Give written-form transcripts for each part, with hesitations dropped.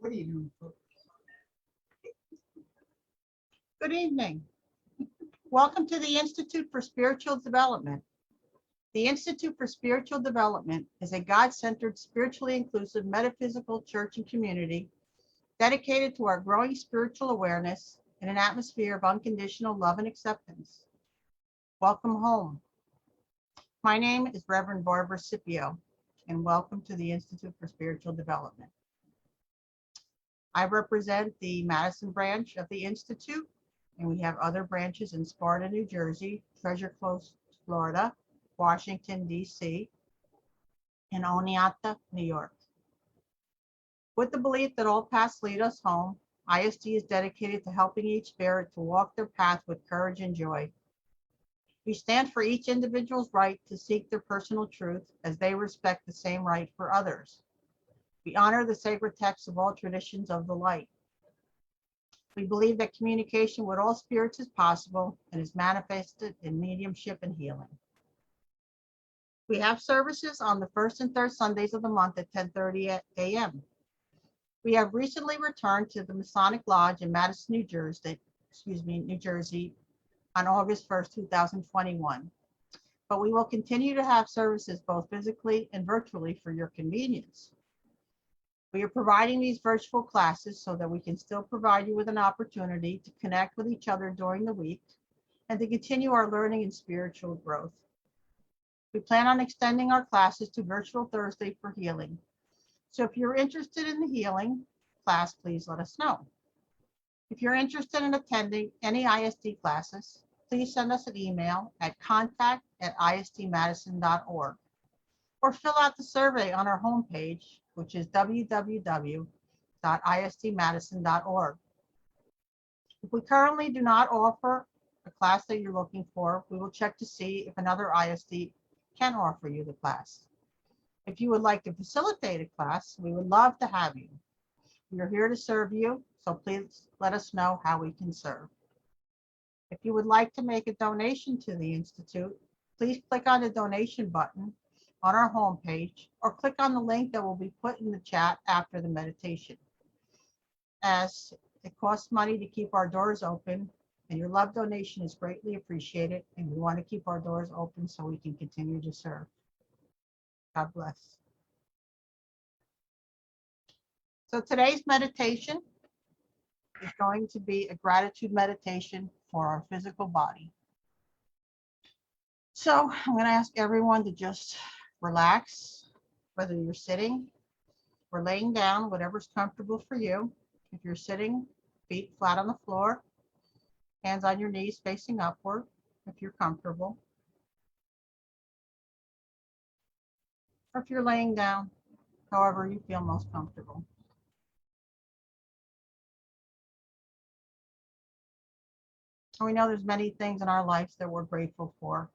What are you doing? Good evening. Welcome to the Institute for Spiritual Development. The Institute for Spiritual Development is a God-centered, spiritually inclusive, metaphysical church and community dedicated to our growing spiritual awareness in an atmosphere of unconditional love and acceptance. Welcome home. My name is Reverend Barbara Scipio, and welcome to the Institute for Spiritual Development. I represent the Madison branch of the Institute, and we have other branches in Sparta, New Jersey, Treasure Coast, Florida, Washington, D.C., and Oneonta, New York. With the belief that all paths lead us home, ISD is dedicated to helping each spirit to walk their path with courage and joy. We stand for each individual's right to seek their personal truth as they respect the same right for others. We honor the sacred texts of all traditions of the light. We believe that communication with all spirits is possible and is manifested in mediumship and healing. We have services on the first and third Sundays of the month at 10:30 a.m. We have recently returned to the Masonic Lodge in Madison, New Jersey on August 1st, 2021. But we will continue to have services both physically and virtually for your convenience. We are providing these virtual classes so that we can still provide you with an opportunity to connect with each other during the week and to continue our learning and spiritual growth. We plan on extending our classes to virtual Thursday for healing. So if you're interested in the healing class, please let us know. If you're interested in attending any ISD classes, please send us an email at contact@istmadison.org or fill out the survey on our homepage, which is www.istmadison.org. If we currently do not offer a class that you're looking for, we will check to see if another ISD can offer you the class. If you would like to facilitate a class, we would love to have you. We are here to serve you, so please let us know how we can serve. If you would like to make a donation to the Institute, please click on the donation button on our homepage or click on the link that will be put in the chat after the meditation. As it costs money to keep our doors open, and your love donation is greatly appreciated, and we want to keep our doors open so we can continue to serve. God bless. So today's meditation is going to be a gratitude meditation for our physical body. So I'm going to ask everyone to just relax, whether you're sitting or laying down, whatever's comfortable for you. If you're sitting, feet flat on the floor, hands on your knees facing upward, if you're comfortable. Or if you're laying down, however you feel most comfortable. And we know there's many things in our lives that we're grateful for,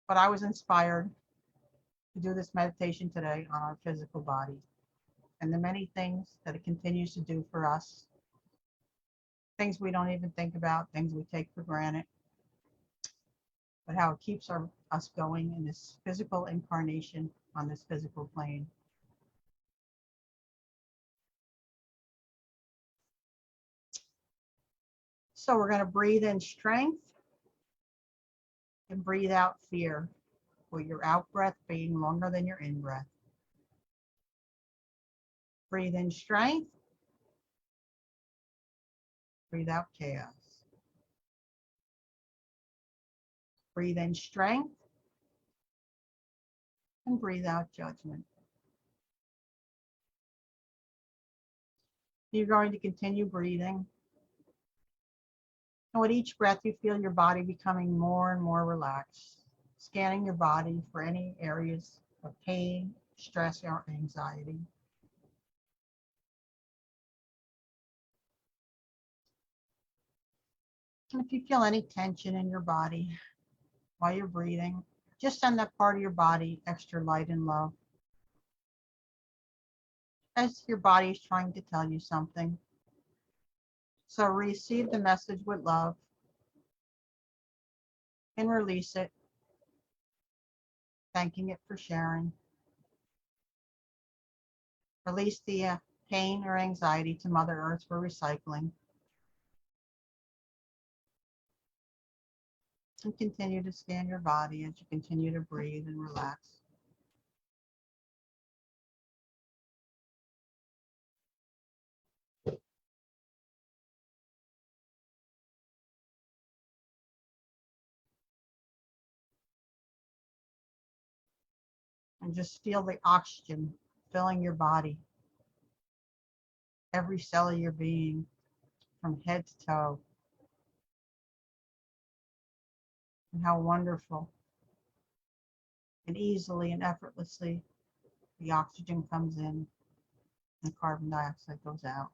but I was inspired to do this meditation today on our physical body and the many things that it continues to do for us. Things we don't even think about, things we take for granted, but how it keeps us going in this physical incarnation on this physical plane. So we're going to breathe in strength and breathe out fear, with your out breath being longer than your in breath. Breathe in strength. Breathe out chaos. Breathe in strength and breathe out judgment. You're going to continue breathing. And with each breath, you feel your body becoming more and more relaxed, scanning your body for any areas of pain, stress, or anxiety. And if you feel any tension in your body while you're breathing, just send that part of your body extra light and love, as your body is trying to tell you something. So receive the message with love and release it, thanking it for sharing. Release the pain or anxiety to Mother Earth for recycling. And continue to scan your body as you continue to breathe and relax. And just feel the oxygen filling your body, every cell of your being, from head to toe. And how wonderful and easily and effortlessly the oxygen comes in and carbon dioxide goes out.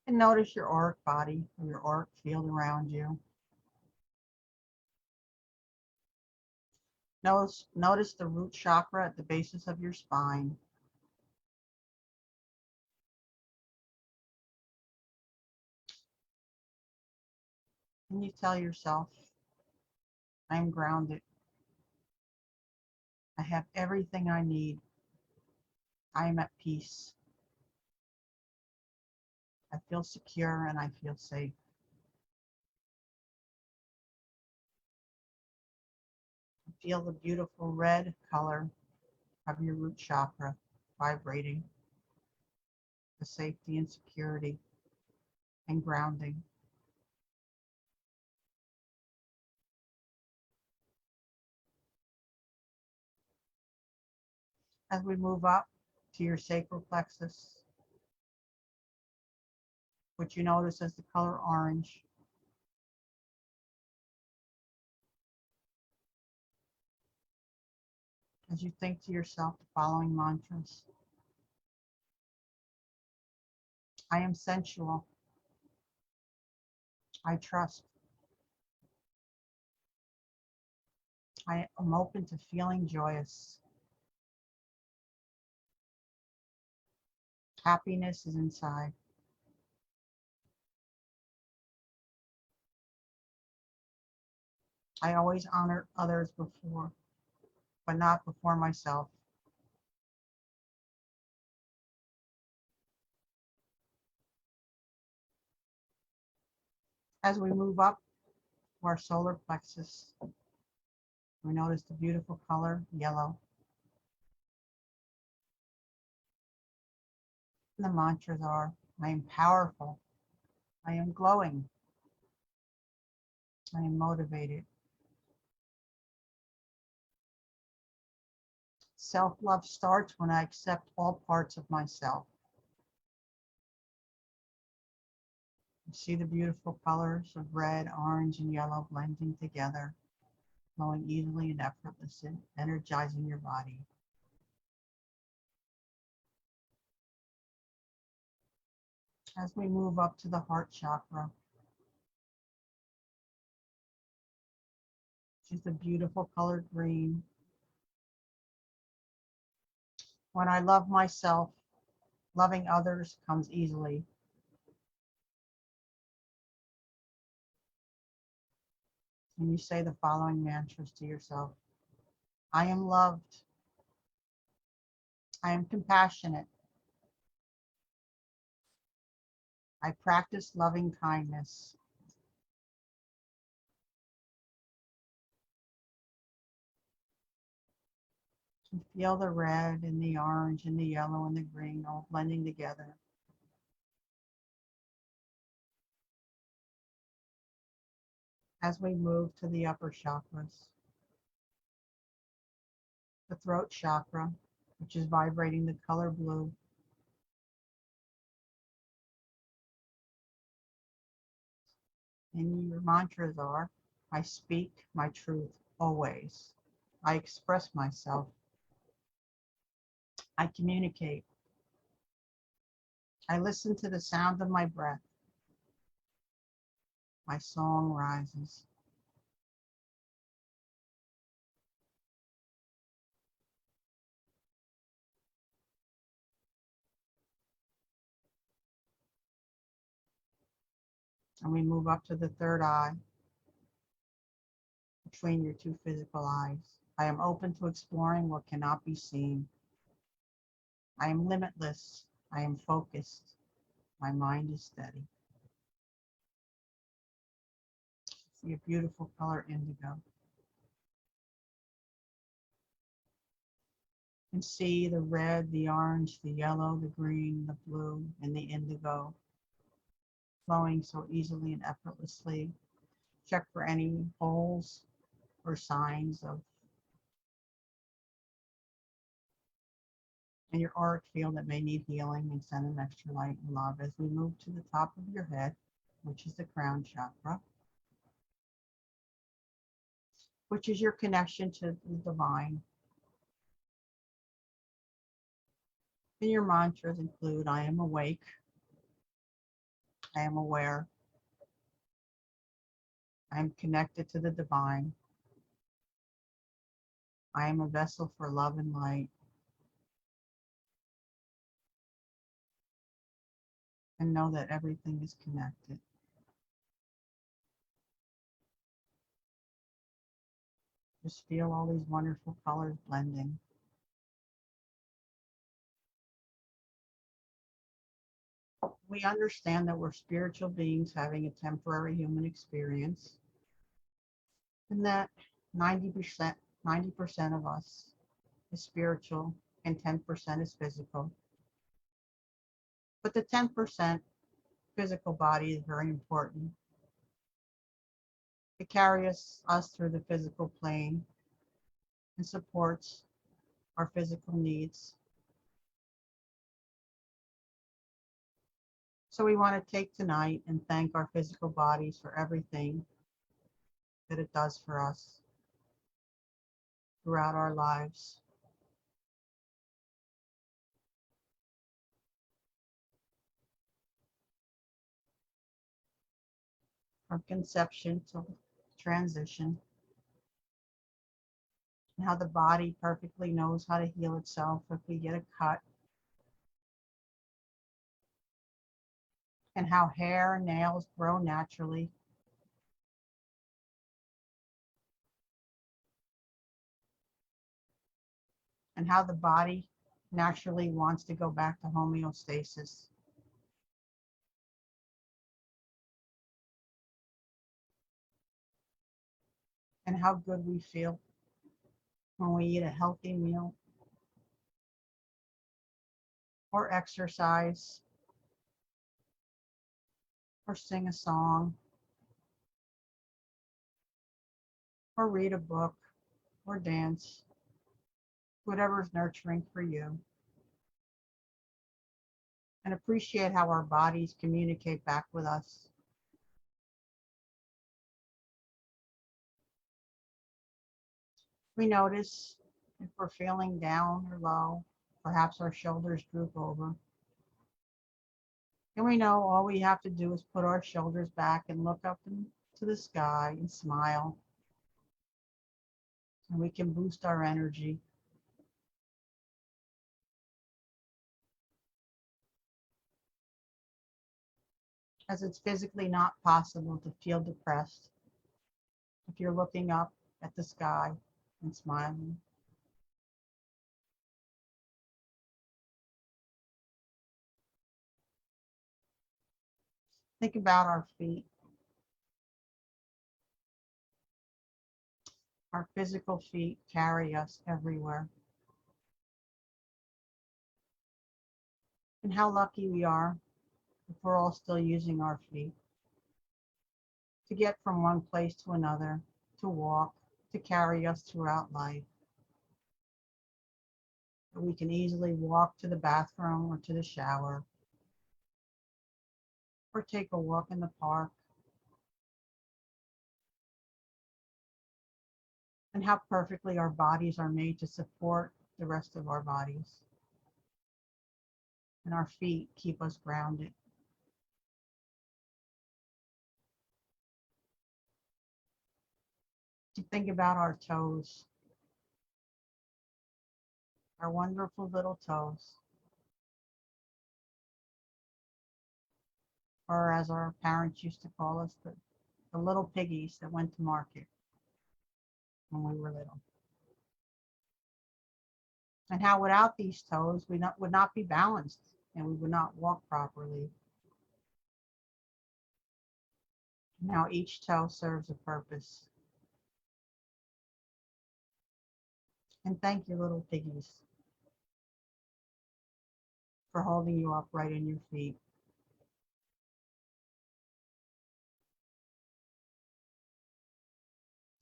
And notice your auric body or your auric field around you. Notice the root chakra at the basis of your spine. And you tell yourself, I'm grounded. I have everything I need. I am at peace. I feel secure and I feel safe. Feel the beautiful red color of your root chakra vibrating, the safety and security and grounding. As we move up to your sacral plexus, which you notice as the color orange, as you think to yourself the following mantras. I am sensual. I trust. I am open to feeling joyous. Happiness is inside. I always honor others before, but not before myself. As we move up to our solar plexus, we notice the beautiful color, yellow. And the mantras are, I am powerful. I am glowing. I am motivated. Self-love starts when I accept all parts of myself. You see the beautiful colors of red, orange, and yellow blending together, flowing easily and effortlessly, energizing your body. As we move up to the heart chakra, which is the beautiful color green. When I love myself, loving others comes easily. And you say the following mantras to yourself. I am loved. I am compassionate. I practice loving kindness. And feel the red and the orange and the yellow and the green all blending together. As we move to the upper chakras, the throat chakra, which is vibrating the color blue. And your mantras are, I speak my truth always. I express myself. I communicate. I listen to the sound of my breath. My song rises. And we move up to the third eye, between your two physical eyes. I am open to exploring what cannot be seen. I am limitless. I am focused. My mind is steady. See a beautiful color, indigo. And see the red, the orange, the yellow, the green, the blue, and the indigo flowing so easily and effortlessly. Check for any holes or signs of in your auric field that may need healing, and send an extra light and love as we move to the top of your head, which is the crown chakra, which is your connection to the divine. And your mantras include, I am awake, I am aware, I am connected to the divine, I am a vessel for love and light, and know that everything is connected. Just feel all these wonderful colors blending. We understand that we're spiritual beings having a temporary human experience, and that 90% of us is spiritual and 10% is physical. But the 10% physical body is very important. It carries us through the physical plane and supports our physical needs. So we want to take tonight and thank our physical bodies for everything that it does for us throughout our lives. From conception to transition, and how the body perfectly knows how to heal itself if we get a cut, and how hair and nails grow naturally, and how the body naturally wants to go back to homeostasis. And how good we feel when we eat a healthy meal or exercise or sing a song or read a book or dance, whatever is nurturing for you. And appreciate how our bodies communicate back with us. We notice if we're feeling down or low, perhaps our shoulders droop over. And we know all we have to do is put our shoulders back and look up into the sky and smile. And we can boost our energy. As it's physically not possible to feel depressed if you're looking up at the sky and smiling. Think about our feet. Our physical feet carry us everywhere. And how lucky we are if we're all still using our feet to get from one place to another, to walk, to carry us throughout life. That we can easily walk to the bathroom or to the shower, or take a walk in the park. And how perfectly our bodies are made to support the rest of our bodies. And our feet keep us grounded. To think about our toes, our wonderful little toes. or as our parents used to call us, the little piggies that went to market when we were little. And how without these toes, we would not be balanced and we would not walk properly. Now each toe serves a purpose. And thank you, little piggies, for holding you upright in your feet.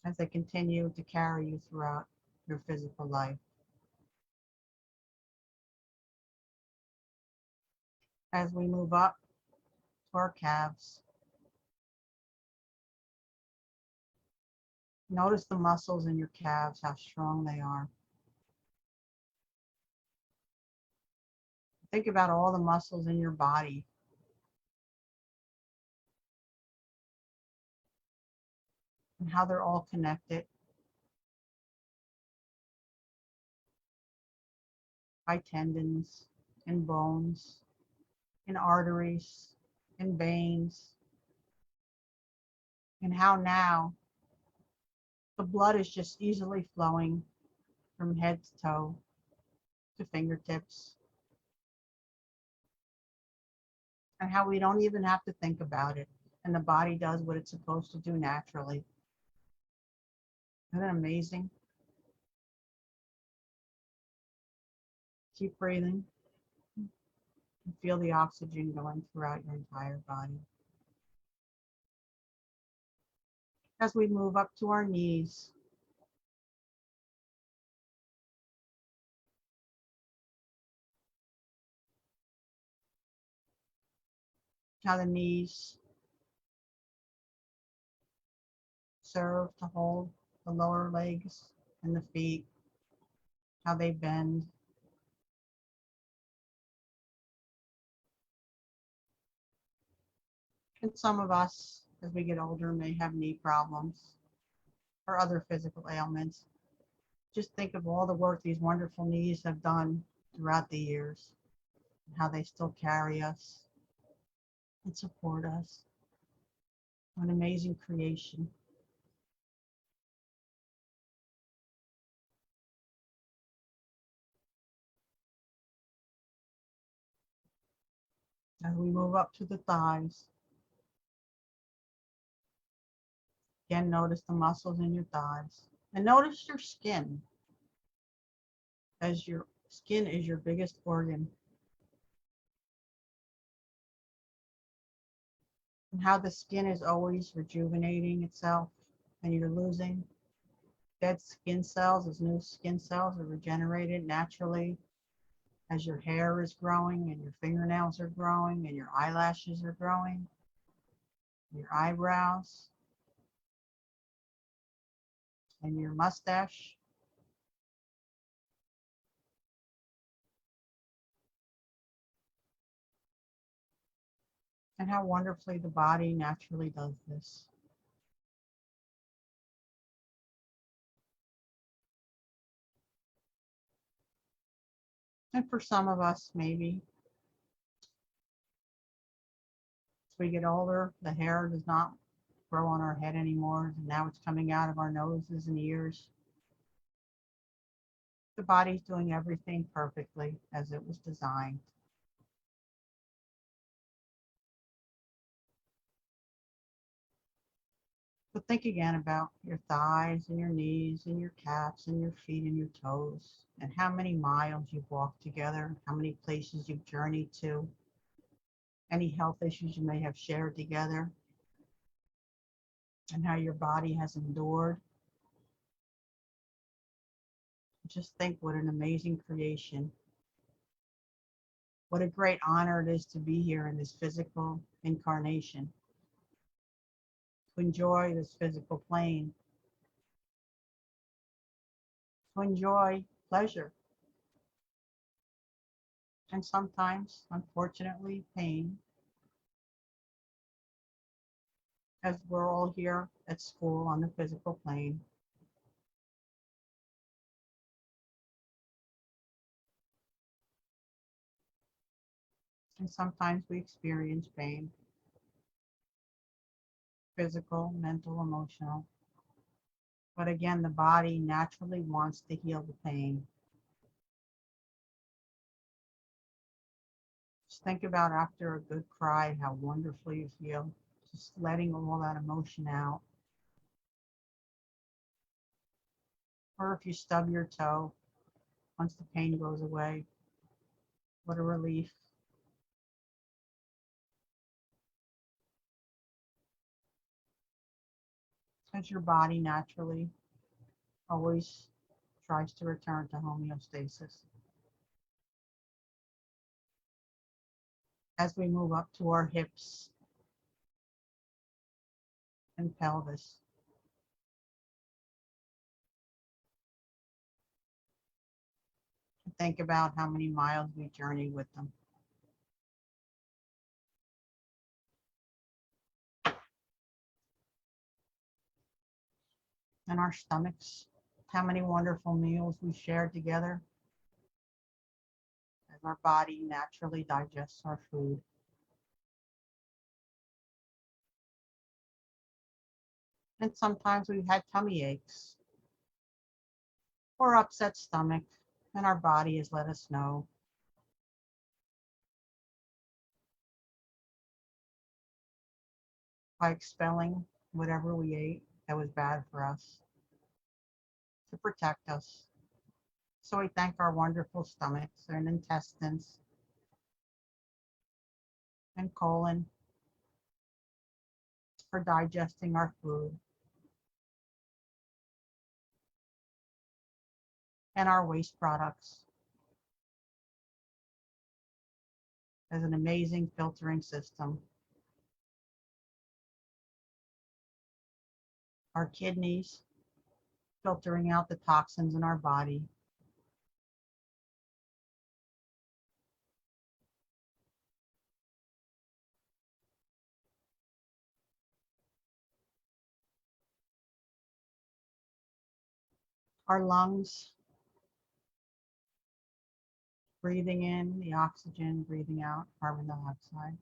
As they continue to carry you throughout your physical life. As we move up to our calves, notice the muscles in your calves, how strong they are. Think about all the muscles in your body. And how they're all connected by tendons and bones and arteries and veins. And how now the blood is just easily flowing from head to toe to fingertips. And how we don't even have to think about it. And the body does what it's supposed to do naturally. Isn't that amazing? Keep breathing. And feel the oxygen going throughout your entire body. As we move up to our knees, how the knees serve to hold the lower legs and the feet, how they bend. And some of us, as we get older, may have knee problems or other physical ailments. Just think of all the work these wonderful knees have done throughout the years, and how they still carry us and support us. An amazing creation. As we move up to the thighs, again, notice the muscles in your thighs. And notice your skin, as your skin is your biggest organ. And how the skin is always rejuvenating itself, and you're losing dead skin cells as new skin cells are regenerated naturally, as your hair is growing and your fingernails are growing and your eyelashes are growing, your eyebrows and your mustache. And how wonderfully the body naturally does this. And for some of us, maybe as we get older, the hair does not grow on our head anymore. And now it's coming out of our noses and ears. The body's doing everything perfectly as it was designed. But think again about your thighs and your knees and your calves and your feet and your toes, and how many miles you've walked together, how many places you've journeyed to, any health issues you may have shared together, and how your body has endured. Just think what an amazing creation. What a great honor it is to be here in this physical incarnation, to enjoy this physical plane, to enjoy pleasure, and sometimes, unfortunately, pain, as we're all here at school on the physical plane. And sometimes we experience pain. physical, mental, emotional. But again, the body naturally wants to heal the pain. Just think about after a good cry, how wonderful you feel. Just letting all that emotion out. Or if you stub your toe, once the pain goes away, what a relief. As your body naturally always tries to return to homeostasis. As we move up to our hips and pelvis, think about how many miles we journey with them. And our stomachs, how many wonderful meals we shared together as our body naturally digests our food. And sometimes we've had tummy aches or upset stomach, and our body has let us know. By expelling whatever we ate that was bad for us to protect us. So we thank our wonderful stomachs and intestines and colon for digesting our food, and our waste products as an amazing filtering system. Our kidneys filtering out the toxins in our body. Our lungs breathing in the oxygen, breathing out carbon dioxide.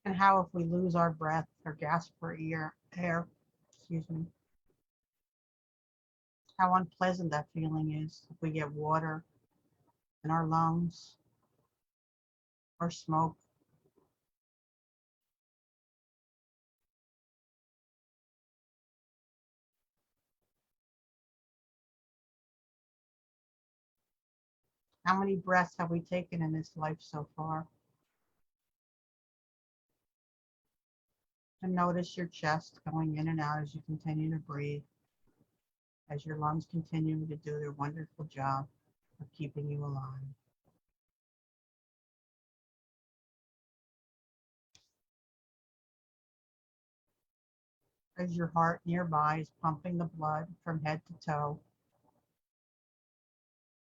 And how if we lose our breath or gasp for air, how unpleasant that feeling is if we get water in our lungs or smoke. How many breaths have we taken in this life so far? And notice your chest going in and out as you continue to breathe, as your lungs continue to do their wonderful job of keeping you alive. As your heart nearby is pumping the blood from head to toe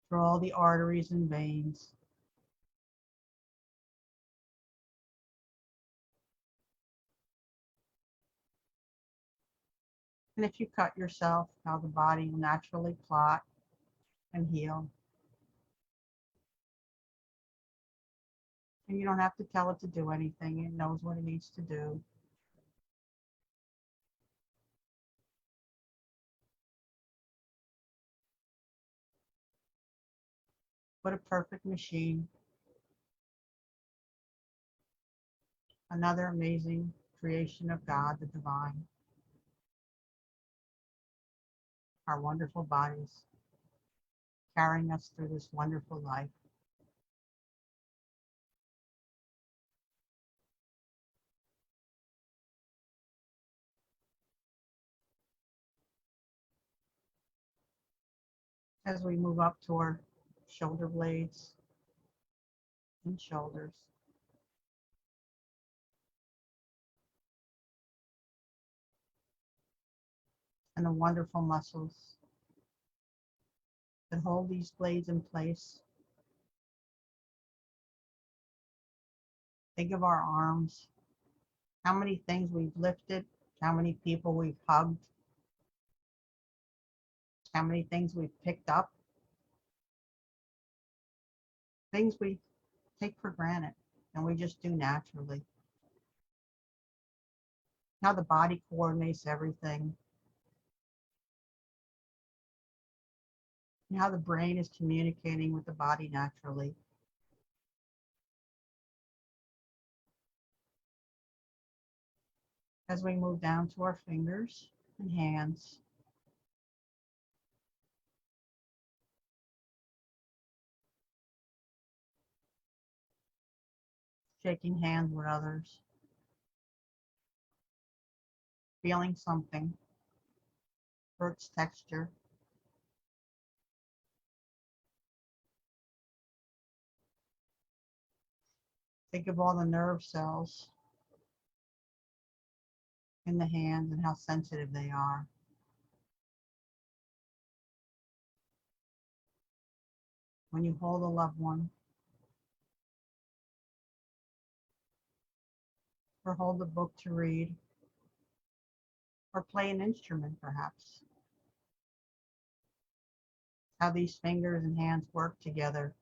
through all the arteries and veins. And if you cut yourself, how the body will naturally clot and heal. And you don't have to tell it to do anything. It knows what it needs to do. What a perfect machine. Another amazing creation of God, the divine. Our wonderful bodies carrying us through this wonderful life. As we move up to our shoulder blades and shoulders. And the wonderful muscles that hold these blades in place. Think of our arms, how many things we've lifted, how many people we've hugged, how many things we've picked up, things we take for granted and we just do naturally. How the body coordinates everything, and how the brain is communicating with the body naturally. As we move down to our fingers and hands, shaking hands with others, feeling something for its texture. Think of all the nerve cells in the hands and how sensitive they are. When you hold a loved one, or hold a book to read, or play an instrument perhaps, how these fingers and hands work together.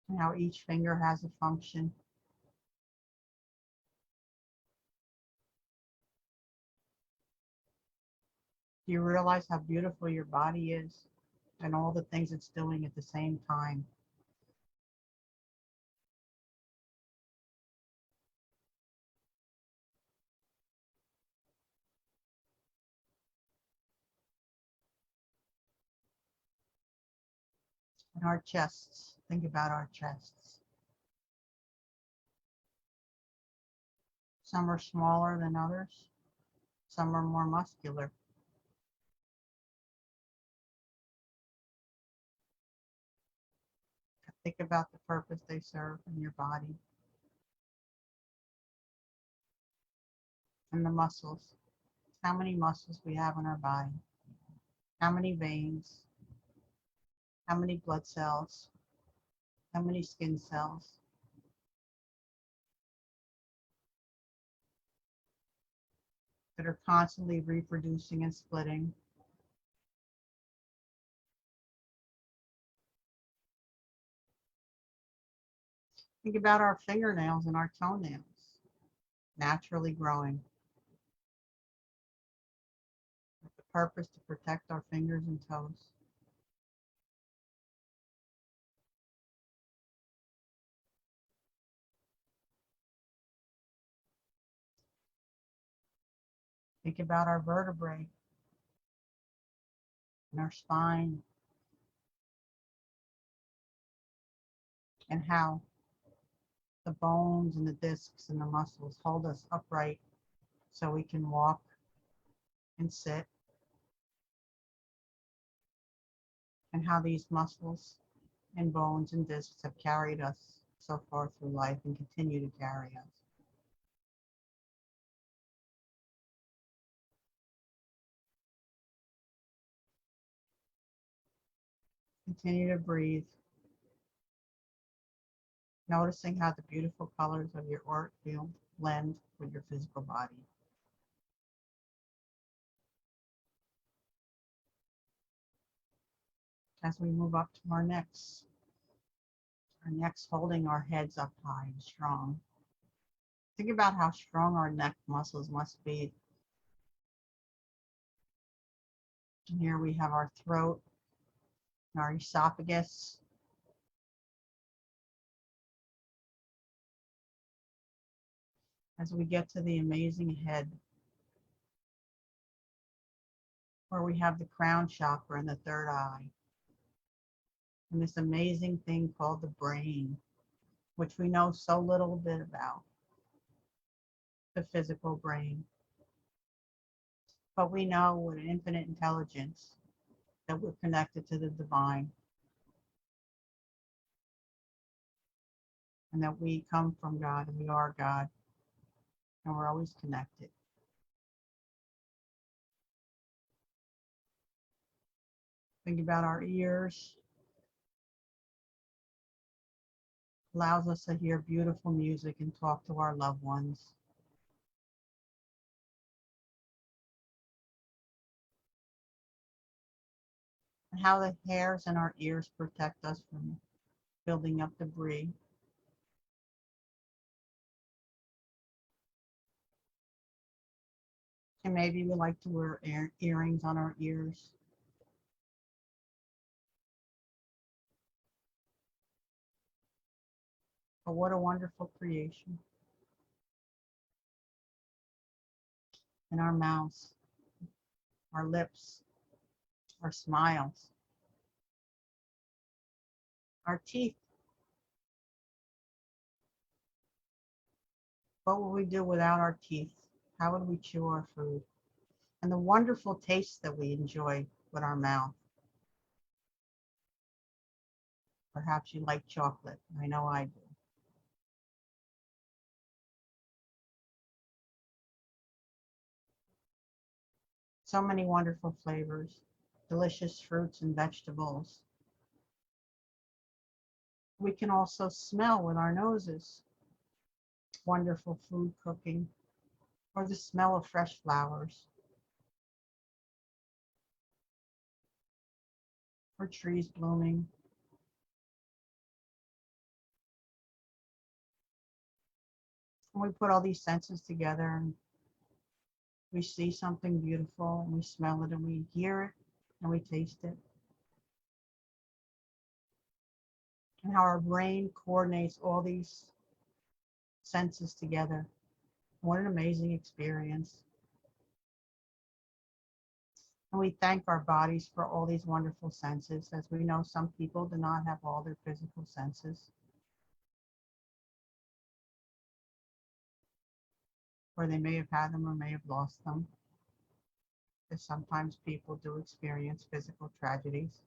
And how each finger has a function. Do you realize how beautiful your body is and all the things it's doing at the same time? And our chests, think about our chests. Some are smaller than others. Some are more muscular. Think about the purpose they serve in your body. And the muscles. How many muscles we have in our body. How many veins. How many blood cells. How many skin cells. That are constantly reproducing and splitting. Think about our fingernails and our toenails, naturally growing, with the purpose to protect our fingers and toes. Think about our vertebrae and our spine, and how the bones and the discs and the muscles hold us upright so we can walk and sit, and how these muscles and bones and discs have carried us so far through life and continue to carry us. Continue to breathe, noticing how the beautiful colors of your auric field blend with your physical body. As we move up to our necks holding our heads up high and strong. Think about how strong our neck muscles must be. And here we have our throat and our esophagus. As we get to the amazing head, where we have the crown chakra and the third eye, and this amazing thing called the brain, which we know so little bit about, the physical brain. But we know with an infinite intelligence that we're connected to the divine, and that we come from God and we are God, and we're always connected. Think about our ears. Allows us to hear beautiful music and talk to our loved ones. and how the hairs in our ears protect us from building up debris. And maybe we like to wear earrings on our ears. But what a wonderful creation. And our mouths, our lips, our smiles, our teeth. What would we do without our teeth? How would we chew our food? And the wonderful tastes that we enjoy with our mouth. Perhaps you like chocolate. I know I do. So many wonderful flavors, delicious fruits and vegetables. We can also smell with our noses. Wonderful food cooking, or the smell of fresh flowers, or trees blooming. And we put all these senses together and we see something beautiful and we smell it and we hear it and we taste it. And how our brain coordinates all these senses together. What an amazing experience. And we thank our bodies for all these wonderful senses. As we know, some people do not have all their physical senses, or they may have had them or may have lost them. Because sometimes people do experience physical tragedies.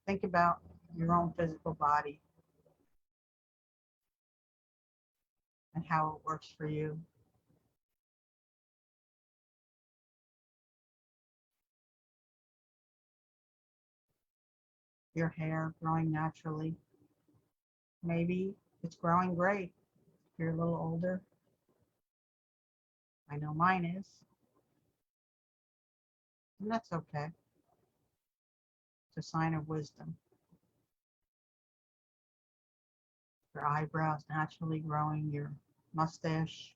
Think about your own physical body and how it works for you. Your hair growing naturally. Maybe it's growing great if you're a little older. I know mine is. And that's okay. It's a sign of wisdom. Your eyebrows naturally growing, your mustache.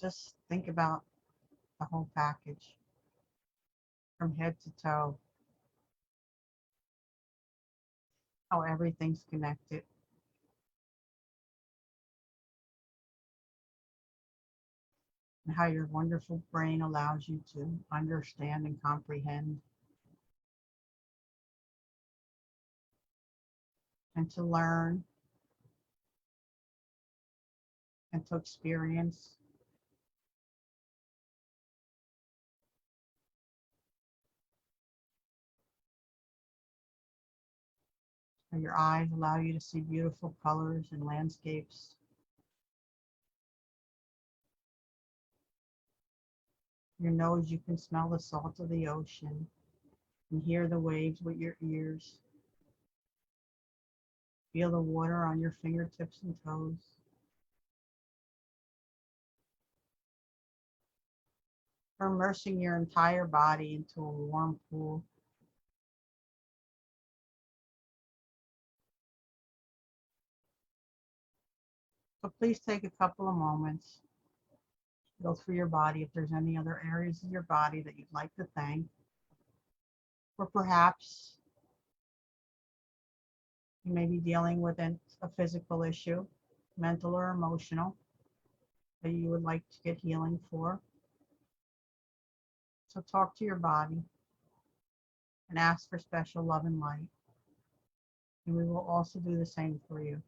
Just think about the whole package from head to toe, how everything's connected. And how your wonderful brain allows you to understand and comprehend and to learn and to experience. And your eyes allow you to see beautiful colors and landscapes. Your nose, you can smell the salt of the ocean and hear the waves with your ears. Feel the water on your fingertips and toes. Or immersing your entire body into a warm pool. So please take a couple of moments, go through your body if there's any other areas of your body that you'd like to thank. Or perhaps you may be dealing with a physical issue, mental or emotional, that you would like to get healing for. So talk to your body and ask for special love and light. And we will also do the same for you.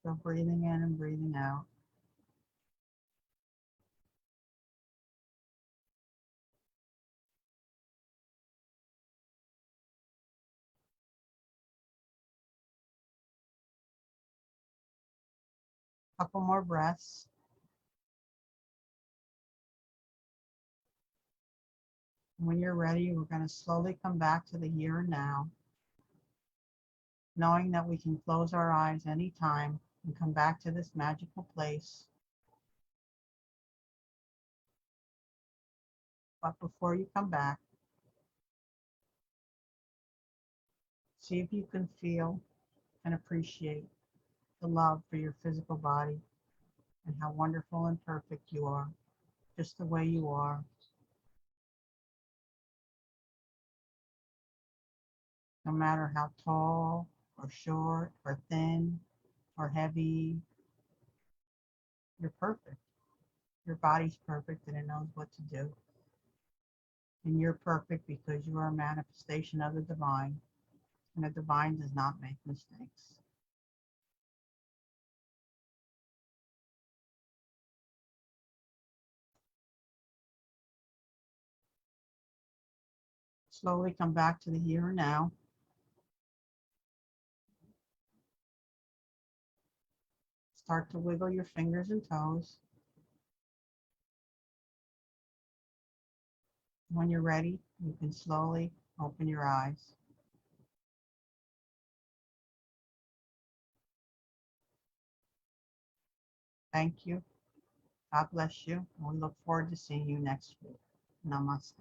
So breathing in and breathing out. Couple more breaths. When you're ready, we're going to slowly come back to the here and now, knowing that we can close our eyes anytime and come back to this magical place. But before you come back, see if you can feel and appreciate the love for your physical body and how wonderful and perfect you are, just the way you are. No matter how tall or short or thin or heavy, you're perfect. Your body's perfect and it knows what to do. And you're perfect because you are a manifestation of the divine, and the divine does not make mistakes. Slowly come back to the here and now. Start to wiggle your fingers and toes. When you're ready, you can slowly open your eyes. Thank you. God bless you. And we look forward to seeing you next week. Namaste.